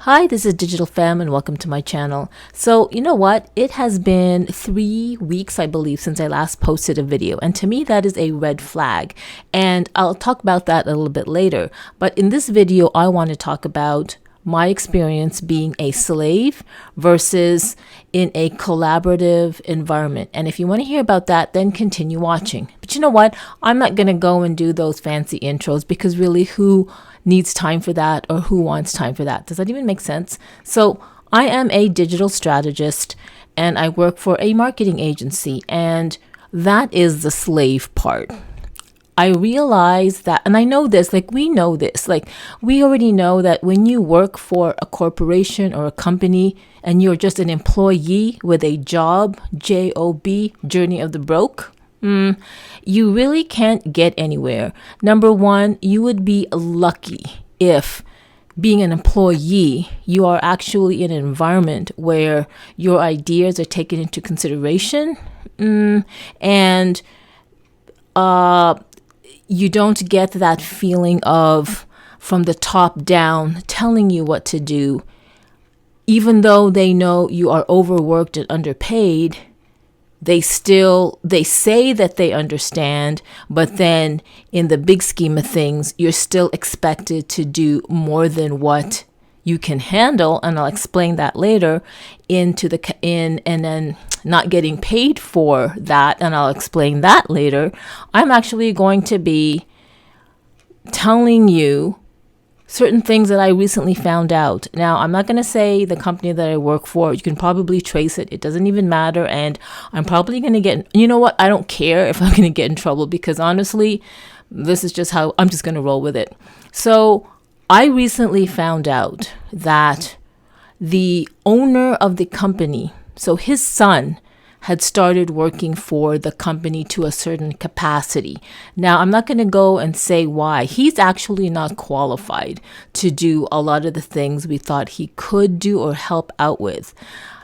Hi, this is Digital Femme and welcome to my channel. So, you know what? It has been 3 weeks, I believe, since I last posted a video. And to me, that is a red flag. And I'll talk about that a little bit later. But in this video, I want to talk about my experience being a slave versus in a collaborative environment. And if you want to hear about that, then continue watching. But you know what? I'm not going to go and do those fancy intros because really, who needs time for that, or who wants time for that? Does that even make sense? So I am a digital strategist and I work for a marketing agency, and that is the slave part. I realize that, and I know this, we know this, we already know that when you work for a corporation or a company and you're just an employee with a job, J-O-B, journey of the broke, you really can't get anywhere. Number one, you would be lucky if being an employee, you are actually in an environment where your ideas are taken into consideration, and you don't get that feeling of from the top down telling you what to do. Even though they know you are overworked and underpaid, they say that they understand, but then in the big scheme of things, you're still expected to do more than what you can handle, and I'll explain that later, and then not getting paid for that, and I'll explain that later. I'm actually going to be telling you certain things that I recently found out. Now, I'm not going to say the company that I work for. You can probably trace it. It doesn't even matter. And I'm probably going to you know what? I don't care if I'm going to get in trouble, because honestly, this is just how I'm just going to roll with it. So I recently found out that the owner of the company, so his son, had started working for the company to a certain capacity. Now, I'm not going to go and say why. He's actually not qualified to do a lot of the things we thought he could do or help out with.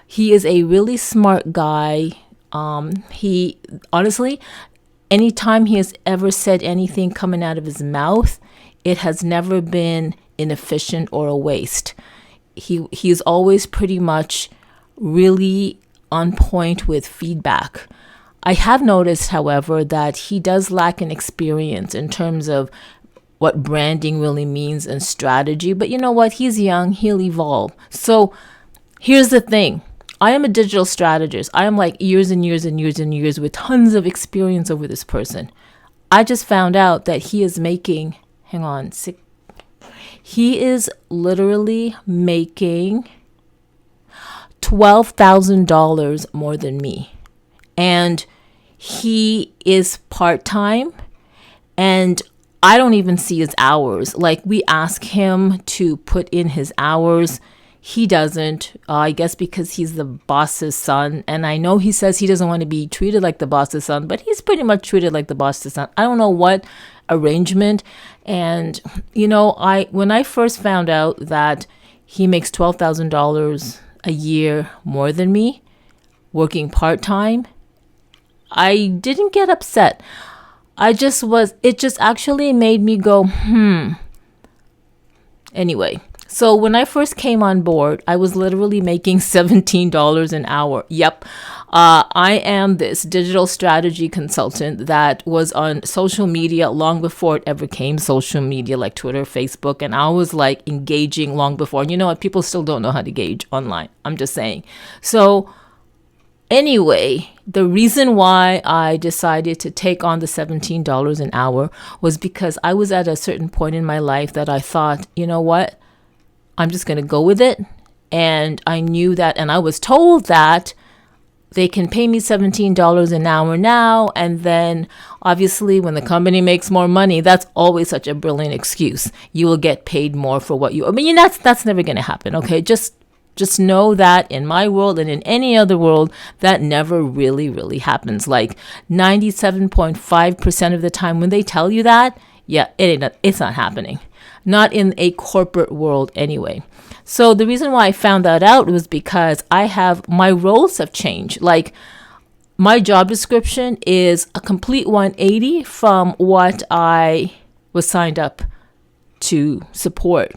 He is a really smart guy. He honestly, anytime he has ever said anything coming out of his mouth, it has never been inefficient or a waste. He's always pretty much really on point with feedback. I have noticed, however, that he does lack an experience in terms of what branding really means and strategy. But you know what? He's young. He'll evolve. So here's the thing. I am a digital strategist. I am like years and years and years and years with tons of experience over this person. I just found out that he is making, he is literally making $12,000 more than me. And he is part-time, and I don't even see his hours. We ask him to put in his hours. He doesn't, I guess because he's the boss's son. And I know he says he doesn't want to be treated like the boss's son, but he's pretty much treated like the boss's son. I don't know what arrangement. And, when I first found out that he makes $12,000 a year more than me, working part-time, I didn't get upset. It just actually made me go, Anyway, so when I first came on board, I was literally making $17 an hour. Yep. I am this digital strategy consultant that was on social media long before it ever came social media like Twitter, Facebook, and I was engaging long before. And you know what? People still don't know how to gauge online. I'm just saying. So anyway, the reason why I decided to take on the $17 an hour was because I was at a certain point in my life that I thought, you know what? I'm just going to go with it. And I knew that, and I was told that they can pay me $17 an hour now. And then obviously when the company makes more money, that's always such a brilliant excuse. You will get paid more for what that's never going to happen. Okay. Just know that in my world and in any other world, that never really, really happens. 97.5% of the time when they tell you that, it's not happening. Not in a corporate world anyway. So the reason why I found that out was because my roles have changed. My job description is a complete 180 from what I was signed up to support.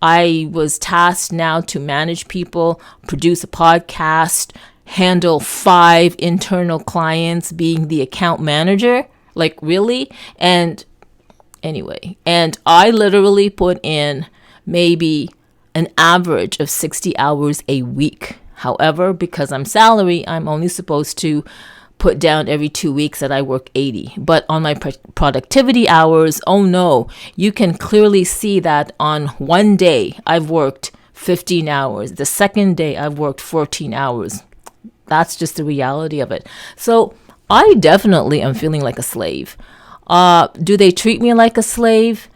I was tasked now to manage people, produce a podcast, handle 5 internal clients, being the account manager. Like, really? And anyway, and I literally put in maybe an average of 60 hours a week. However, because I'm salary, I'm only supposed to put down every 2 weeks that I work 80. But on my productivity hours, oh no, you can clearly see that on one day I've worked 15 hours. The second day I've worked 14 hours. That's just the reality of it. So I definitely am feeling like a slave. Do they treat me like a slave?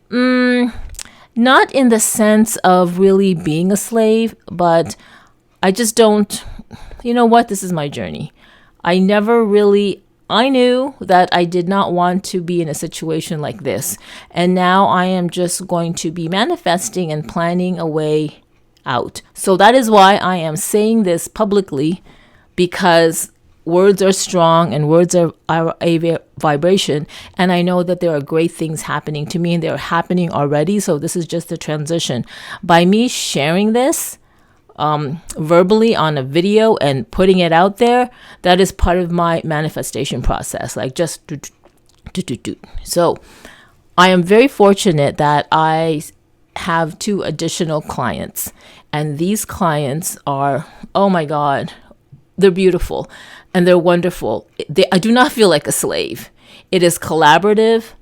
Not in the sense of really being a slave, but I just don't, you know what? This is my journey. I knew that I did not want to be in a situation like this. And now I am just going to be manifesting and planning a way out. So that is why I am saying this publicly, because words are strong and words are a vibration. And I know that there are great things happening to me, and they're happening already. So this is just a transition. By me sharing this verbally on a video and putting it out there, that is part of my manifestation process. Like, just do. So I am very fortunate that I have 2 additional clients. And these clients are, oh my God, they're beautiful and they're wonderful. I do not feel like a slave. It is collaborative.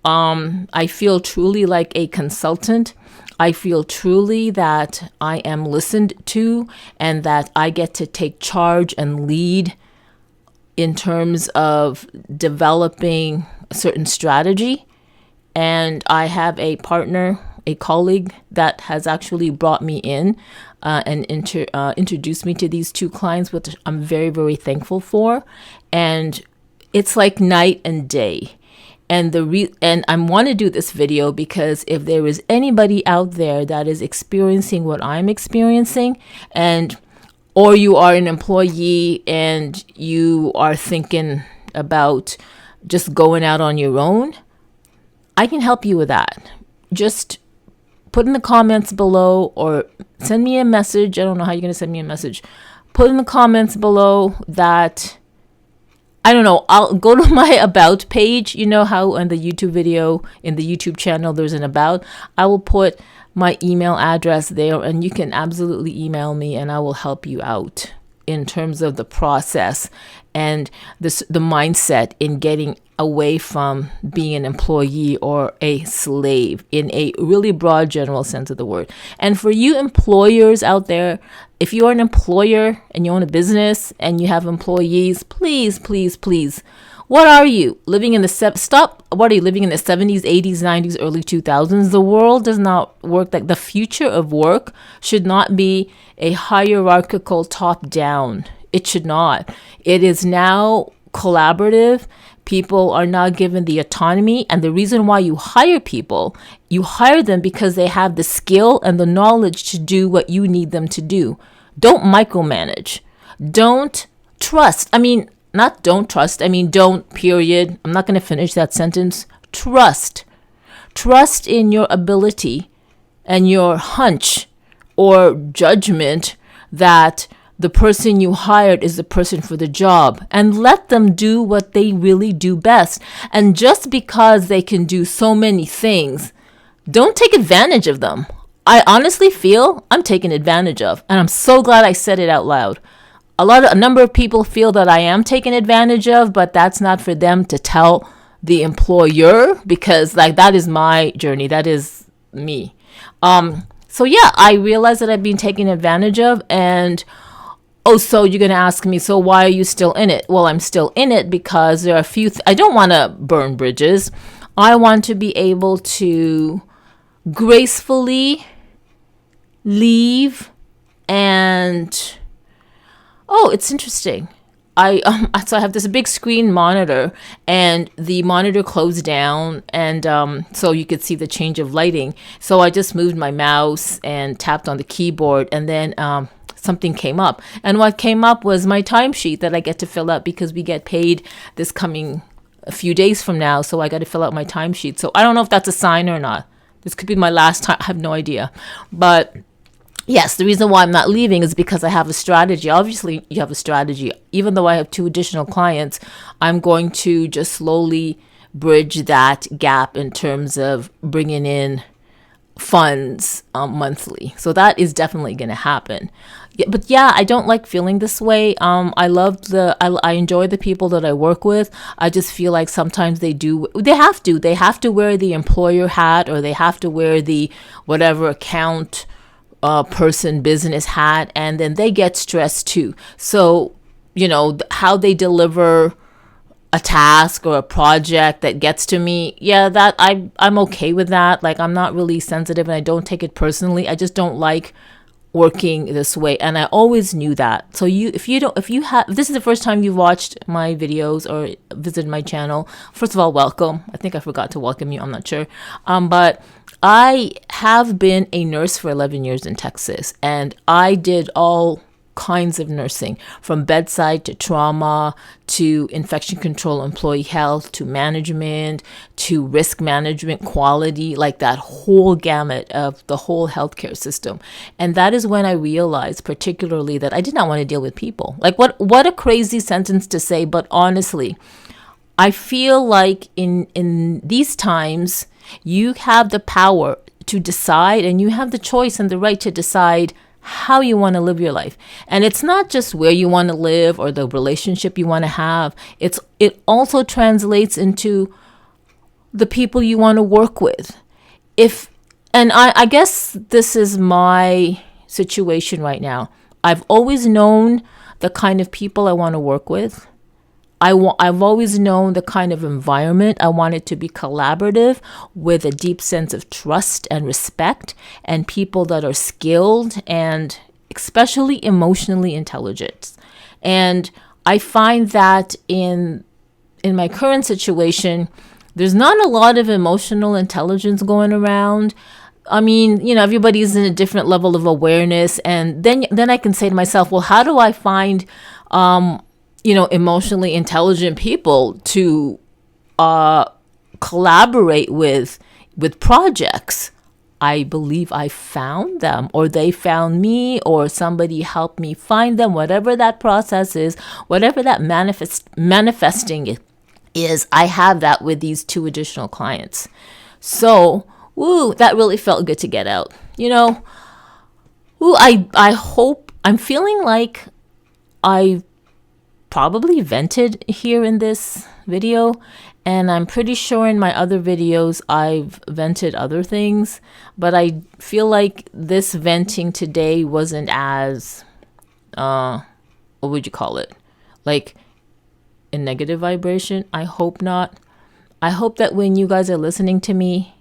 I feel truly like a consultant. I feel truly that I am listened to and that I get to take charge and lead in terms of developing a certain strategy. And I have a partner, a colleague that has actually brought me in and introduced me to these 2 clients, which I'm very, very thankful for. And it's like night and day. And I want to do this video because if there is anybody out there that is experiencing what I'm experiencing, or you are an employee and you are thinking about just going out on your own, I can help you with that. Just put in the comments below or send me a message. I don't know how you're going to send me a message. Put in the comments below that, I don't know, I'll go to my about page. You know how on the YouTube video, in the YouTube channel, there's an about. I will put my email address there and you can absolutely email me and I will help you out in terms of the process and the mindset in getting away from being an employee or a slave in a really broad general sense of the word. And for you employers out there, if you're an employer and you own a business and you have employees, please, please, please, what are you living in what are you living in the 70s, 80s, 90s, early 2000s? The world does not work like the future of work should not be a hierarchical top down. It should not. It is now collaborative. People are now given the autonomy. And the reason why you hire people, you hire them because they have the skill and the knowledge to do what you need them to do. Don't micromanage. Don't trust. Don't, period. I'm not going to finish that sentence. Trust. Trust in your ability and your hunch or judgment that the person you hired is the person for the job, and let them do what they really do best. And just because they can do so many things, don't take advantage of them. I honestly feel I'm taken advantage of, and I'm so glad I said it out loud. A number of people feel that I am taken advantage of, but that's not for them to tell the employer, because that is my journey. That is me. So yeah, I realize that I've been taken advantage of, and so you're going to ask me, so why are you still in it? Well, I'm still in it because there are a few, I don't want to burn bridges. I want to be able to gracefully leave and, it's interesting. So I have this big screen monitor and the monitor closed down and so you could see the change of lighting. So I just moved my mouse and tapped on the keyboard and then something came up. And what came up was my timesheet that I get to fill out because we get paid this coming a few days from now. So I got to fill out my timesheet. So I don't know if that's a sign or not. This could be my last time. I have no idea. But yes, the reason why I'm not leaving is because I have a strategy. Obviously, you have a strategy. Even though I have 2 additional clients, I'm going to just slowly bridge that gap in terms of bringing in funds monthly. So that is definitely going to happen. But yeah, I don't like feeling this way. I enjoy the people that I work with. I just feel like sometimes they have to wear the employer hat, or they have to wear the whatever account person business hat, and then they get stressed too. So, how they deliver a task or a project that gets to me, that I'm okay with that. Like, I'm not really sensitive and I don't take it personally. I just don't like working this way, and I always knew that. So if this is the first time you've watched my videos or visited my channel, first of all, welcome. I think I forgot to welcome you, I'm not sure. But I have been a nurse for 11 years in Texas, and I did all kinds of nursing, from bedside to trauma to infection control, employee health, to management, to risk management, quality, like that whole gamut of the whole healthcare system. And that is when I realized particularly that I did not want to deal with people. Like, what a crazy sentence to say, but honestly, I feel like in these times, you have the power to decide, and you have the choice and the right to decide how you want to live your life. And it's not just where you want to live or the relationship you want to have. It also translates into the people you want to work with. And I guess this is my situation right now. I've always known the kind of people I want to work with. I've always known the kind of environment I want it to be collaborative, with a deep sense of trust and respect, and people that are skilled and especially emotionally intelligent. And I find that in my current situation, there's not a lot of emotional intelligence going around. I mean, everybody's in a different level of awareness, and then I can say to myself, well, how do I find emotionally intelligent people to collaborate with projects? I believe I found them, or they found me, or somebody helped me find them. Whatever that process is, whatever that manifesting is, I have that with these 2 additional clients. So, that really felt good to get out. I hope, I'm feeling like I probably vented here in this video, and I'm pretty sure in my other videos I've vented other things, but I feel like this venting today wasn't as what would you call it, like a negative vibration. I hope not. I hope that when you guys are listening to me,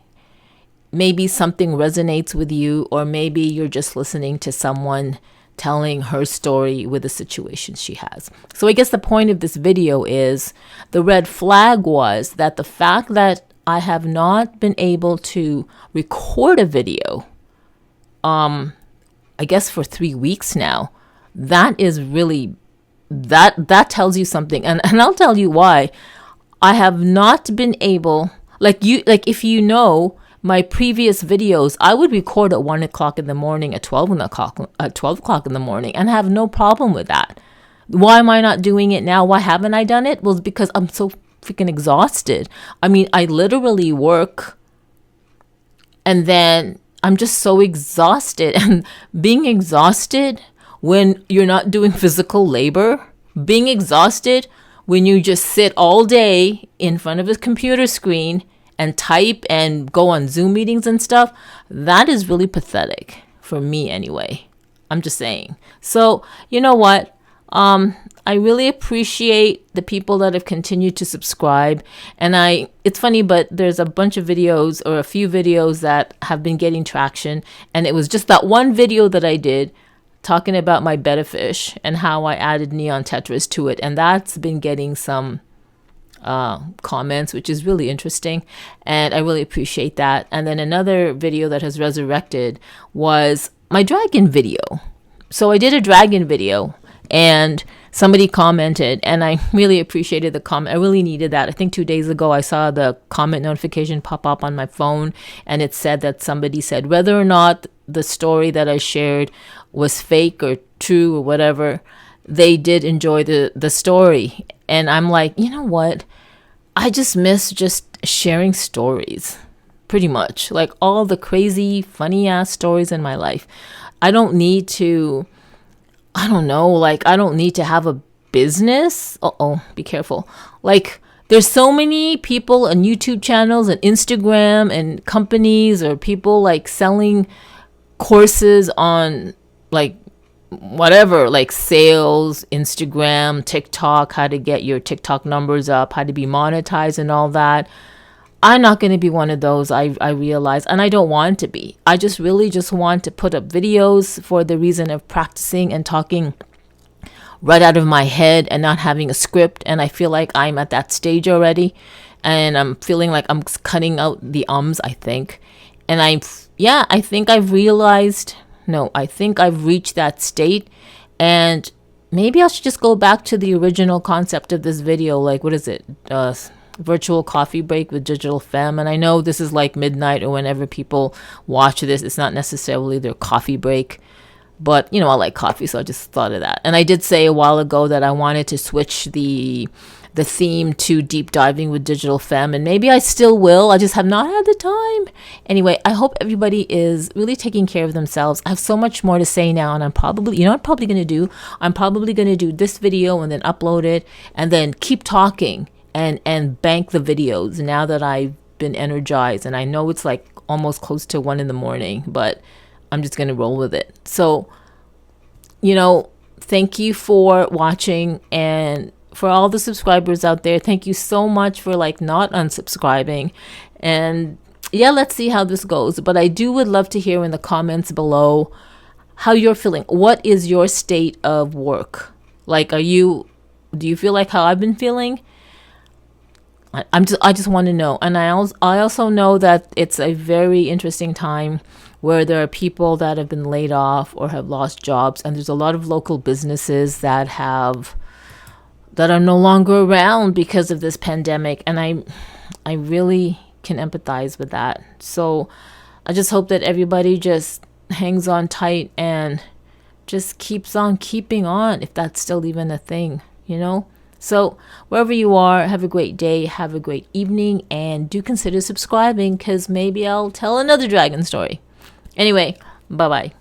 maybe something resonates with you, or maybe you're just listening to someone telling her story with the situation she has. So I guess the point of this video is, the red flag was that the fact that I have not been able to record a video, I guess for 3 weeks now, that is really, that tells you something. And I'll tell you why. I have not been able, if my previous videos, I would record at 1 o'clock in the morning, at 12 o'clock in the morning, and have no problem with that. Why am I not doing it now? Why haven't I done it? Well, it's because I'm so freaking exhausted. I mean, I literally work, and then I'm just so exhausted. And being exhausted when you're not doing physical labor, being exhausted when you just sit all day in front of a computer screen and type and go on Zoom meetings and stuff, that is really pathetic for me anyway. I'm just saying. So, you know what? I really appreciate the people that have continued to subscribe. And it's funny, but there's a bunch of videos, or a few videos, that have been getting traction. And it was just that one video that I did talking about my betta fish and how I added neon tetras to it. And that's been getting some comments, which is really interesting, and I really appreciate that. And then another video that has resurrected was my dragon video. So I did a dragon video, and somebody commented, and I really appreciated the comment. I really needed that. I think 2 days ago I saw the comment notification pop up on my phone, and it said that somebody said whether or not the story that I shared was fake or true or whatever, they did enjoy the story. And I'm like, you know what? I just miss just sharing stories, pretty much. Like all the crazy, funny ass stories in my life. I don't need to, I don't know, like I don't need to have a business. Be careful. Like there's so many people on YouTube channels and Instagram and companies or people like selling courses on like whatever, like sales, Instagram, TikTok, how to get your TikTok numbers up, how to be monetized and all that. I'm not going to be one of those, I realize, and I don't want to be. I just really just want to put up videos for the reason of practicing and talking right out of my head and not having a script. And I feel like I'm at that stage already, and I'm feeling like I'm cutting out the I think. And I think I've realized, no, I think I've reached that state, and maybe I should just go back to the original concept of this video. Like, what is it? Virtual coffee break with Digital Femme. And I know this is like midnight or whenever people watch this, it's not necessarily their coffee break, but you know, I like coffee, so I just thought of that. And I did say a while ago that I wanted to switch the theme to deep diving with Digital Femme, and maybe I still will. I just have not had the time. Anyway, I hope everybody is really taking care of themselves. I have so much more to say now, and I'm probably, you know what I'm probably going to do? I'm probably going to do this video and then upload it and then keep talking and bank the videos now that I've been energized. And I know it's like almost close to 1 a.m, but I'm just going to roll with it. So, you know, thank you for watching, and for all the subscribers out there, thank you so much for like not unsubscribing. And yeah, let's see how this goes. But I would love to hear in the comments below how you're feeling. What is your state of work? Like, do you feel like how I've been feeling? I just want to know. And I also know that it's a very interesting time where there are people that have been laid off or have lost jobs, and there's a lot of local businesses that are no longer around because of this pandemic, and I really can empathize with that. So I just hope that everybody just hangs on tight and just keeps on keeping on, if that's still even a thing, you know? So wherever you are, have a great day, have a great evening, and do consider subscribing, because maybe I'll tell another dragon story. Anyway, bye-bye.